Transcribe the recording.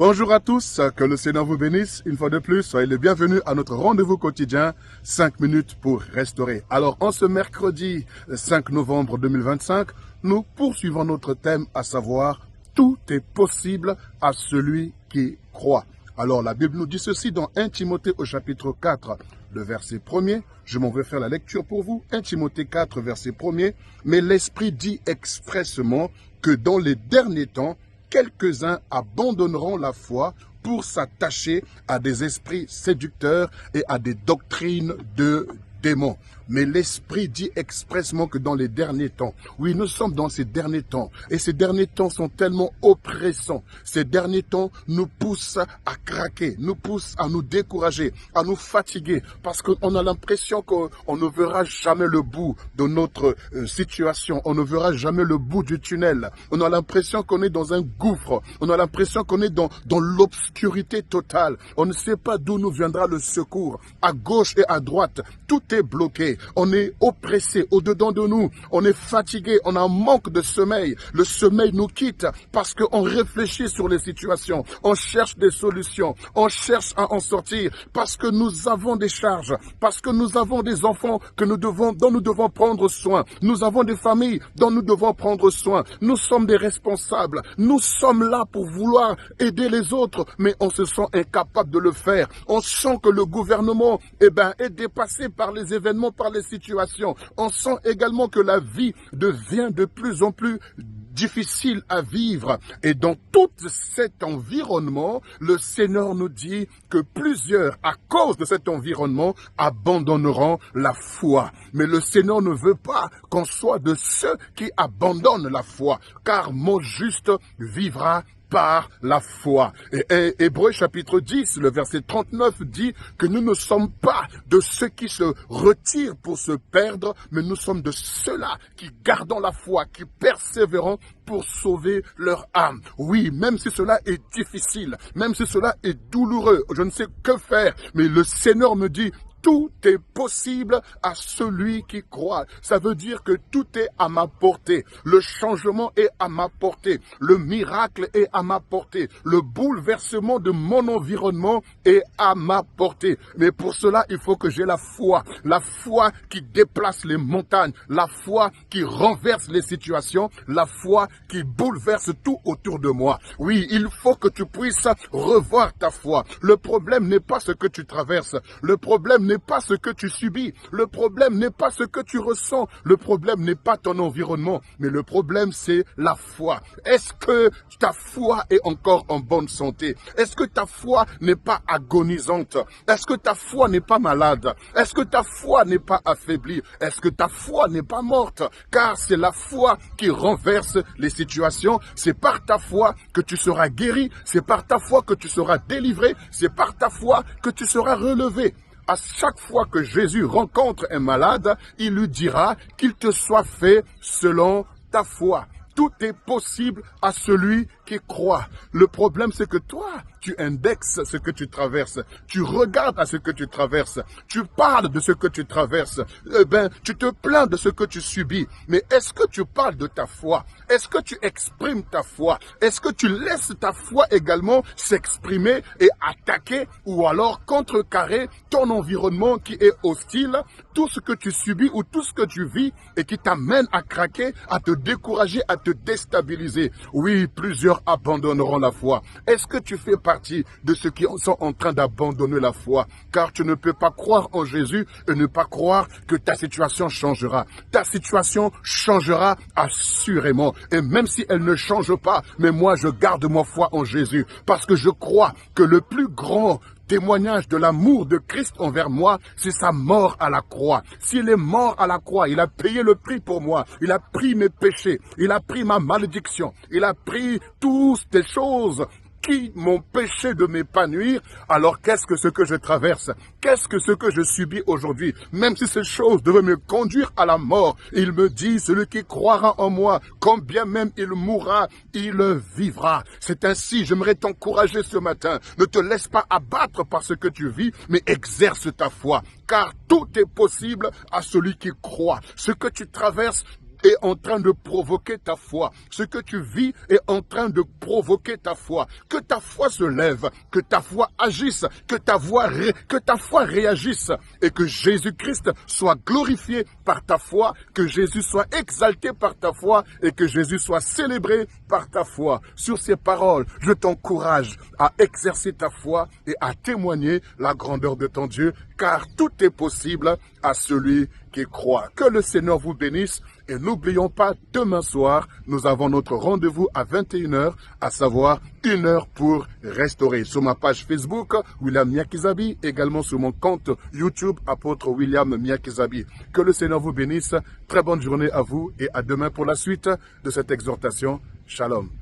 Bonjour à tous, que le Seigneur vous bénisse. Une fois de plus, soyez les bienvenus à notre rendez-vous quotidien, 5 minutes pour restaurer. Alors, en ce mercredi 5 novembre 2025, nous poursuivons notre thème, à savoir « Tout est possible à celui qui croit ». Alors, la Bible nous dit ceci dans 1 Timothée au chapitre 4, le verset 1er. Je m'en vais faire la lecture pour vous. 1 Timothée 4, verset 1er. « Mais l'Esprit dit expressément que dans les derniers temps, quelques-uns abandonneront la foi pour s'attacher à des esprits séducteurs et à des doctrines de démons. » Mais l'Esprit dit expressément que dans les derniers temps, oui, nous sommes dans ces derniers temps, et ces derniers temps sont tellement oppressants. Ces derniers temps nous poussent à craquer, nous poussent à nous décourager, à nous fatiguer, parce qu'on a l'impression qu'on ne verra jamais le bout de notre situation, on ne verra jamais le bout du tunnel. On a l'impression qu'on est dans un gouffre, on a l'impression qu'on est dans l'obscurité totale. On ne sait pas d'où nous viendra le secours. À gauche et à droite, tout est bloqué. On est oppressé au-dedans de nous, on est fatigué, on a un manque de sommeil. Le sommeil nous quitte parce qu'on réfléchit sur les situations, on cherche des solutions, on cherche à en sortir parce que nous avons des charges, parce que nous avons des enfants dont nous devons prendre soin, nous avons des familles dont nous devons prendre soin, nous sommes des responsables, nous sommes là pour vouloir aider les autres, mais on se sent incapable de le faire. On sent que le gouvernement est dépassé par les événements, par les situations. On sent également que la vie devient de plus en plus difficile à vivre. Et dans tout cet environnement, le Seigneur nous dit que plusieurs, à cause de cet environnement, abandonneront la foi. Mais le Seigneur ne veut pas qu'on soit de ceux qui abandonnent la foi, car mon juste vivra par la foi. Et Hébreux chapitre 10, le verset 39 dit que nous ne sommes pas de ceux qui se retirent pour se perdre, mais nous sommes de ceux-là qui gardons la foi, qui persévérons pour sauver leur âme. Oui, même si cela est difficile, même si cela est douloureux, je ne sais que faire, mais le Seigneur me dit: tout est possible à celui qui croit. Ça veut dire que tout est à ma portée. Le changement est à ma portée. Le miracle est à ma portée. Le bouleversement de mon environnement est à ma portée. Mais pour cela, il faut que j'ai la foi. La foi qui déplace les montagnes. La foi qui renverse les situations. La foi qui bouleverse tout autour de moi. Oui, il faut que tu puisses revoir ta foi. Le problème n'est pas ce que tu traverses. Le problème n'est pas ce que tu subis, le problème n'est pas ce que tu ressens, le problème n'est pas ton environnement, mais le problème c'est la foi. Est-ce que ta foi est encore en bonne santé? Est-ce que ta foi n'est pas agonisante? Est-ce que ta foi n'est pas malade? Est-ce que ta foi n'est pas affaiblie? Est-ce que ta foi n'est pas morte? Car c'est la foi qui renverse les situations, c'est par ta foi que tu seras guéri, c'est par ta foi que tu seras délivré, c'est par ta foi que tu seras relevé. À chaque fois que Jésus rencontre un malade, il lui dira qu'il te soit fait selon ta foi. Tout est possible à celui qui croit. Le problème, c'est que toi, tu indexes ce que tu traverses. Tu regardes à ce que tu traverses. Tu parles de ce que tu traverses. Tu te plains de ce que tu subis. Mais est-ce que tu parles de ta foi? Est-ce que tu exprimes ta foi? Est-ce que tu laisses ta foi également s'exprimer et attaquer ou alors contrecarrer ton environnement qui est hostile, tout ce que tu subis ou tout ce que tu vis et qui t'amène à craquer, à te décourager, à te déstabiliser? Oui, plusieurs abandonneront la foi. Est-ce que tu fais partie de ceux qui sont en train d'abandonner la foi? Car tu ne peux pas croire en Jésus et ne pas croire que ta situation changera. Ta situation changera assurément. Et même si elle ne change pas, mais moi je garde ma foi en Jésus. Parce que je crois que le plus grand témoignage de l'amour de Christ envers moi, c'est sa mort à la croix. S'il est mort à la croix, il a payé le prix pour moi. Il a pris mes péchés. Il a pris ma malédiction. Il a pris toutes ces choses qui m'empêchait de m'épanouir. Alors qu'est-ce que ce que je traverse? Qu'est-ce que ce que je subis aujourd'hui? Même si ces choses devaient me conduire à la mort, il me dit, celui qui croira en moi, quand bien même il mourra, il vivra. C'est ainsi, j'aimerais t'encourager ce matin. Ne te laisse pas abattre par ce que tu vis, mais exerce ta foi. Car tout est possible à celui qui croit. Ce que tu traverses est en train de provoquer ta foi. Ce que tu vis est en train de provoquer ta foi. Que ta foi se lève, que ta foi agisse, que ta foi réagisse et que Jésus-Christ soit glorifié par ta foi, que Jésus soit exalté par ta foi et que Jésus soit célébré par ta foi. Sur ces paroles, je t'encourage à exercer ta foi et à témoigner la grandeur de ton Dieu, car tout est possible à celui qui croit. Que le Seigneur vous bénisse et n'oublions pas, demain soir, nous avons notre rendez-vous à 21 h, à savoir 1 heure pour restaurer. Sur ma page Facebook, William Miakizabi, également sur mon compte YouTube, apôtre William Miakizabi. Que le Seigneur vous bénisse. Très bonne journée à vous et à demain pour la suite de cette exhortation. Shalom.